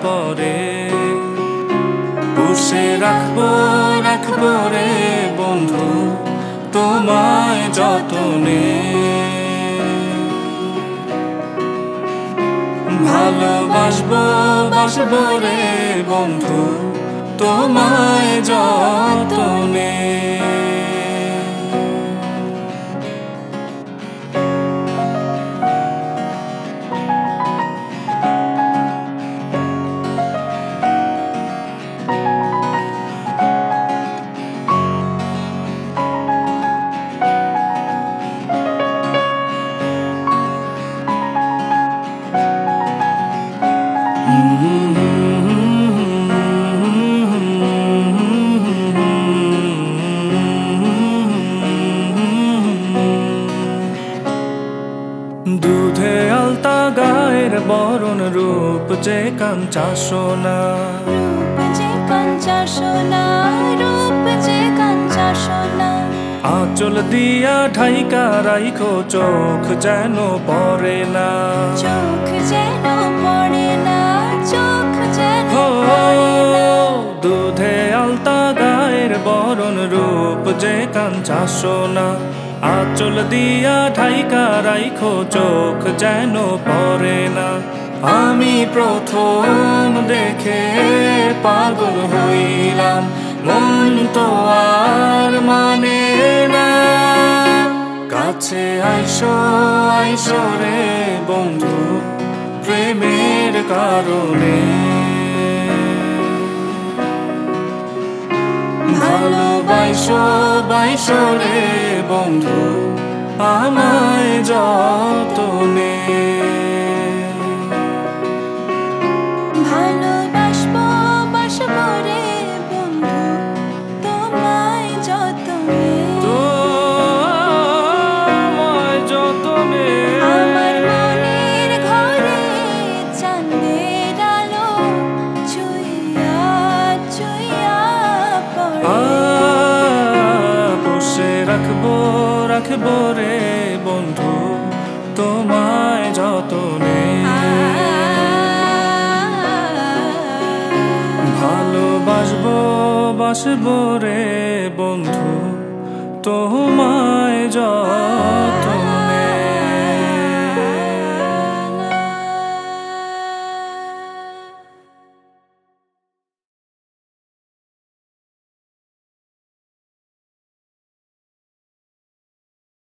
পরে পুষে রাখবো রাখবো রে বন্ধু তোমায় যতনে ভালোবাসবো বাসবো রে বন্ধু তোমায় যতনে দুধে আলতা গায়ের বরণ রূপ যে কাঞ্চা সোনা রূপ যে কাঞ্চা সোনা রূপ যে কাঞ্চা সোনা আঁচল দিয়া ঢাইকা রাইখো চোখ যেন পড়ে না চোখ যেন পড়ে না চোখ যেন পড়ে না দুধে আলতা গায়ের বরণ রূপ যে কাঞ্চা সোনা আঁচল দিয়া ঢাইকা রাইখো চোখ যেন পড়ে না আমি প্রথম দেখে পাগল হইলাম মন তো আর মানে না কাছে আইসো আইসো রে বন্ধু প্রেমের কারণে ভালোবাসো বাইসো রে বন্ধু আমায় যতনে ভালোবাসবো বাসবো রে বন্ধু তোমায় যতনে তোমায় যতনে আমার মনের ঘরে চাঁদের আলো চুইয়া চুইয়া পড়ে পুষে রাখবো রাখবো রে বন্ধু তোমায় যতনে ভালোবাসবো বাসবো রে বন্ধু তোমায় যতনে।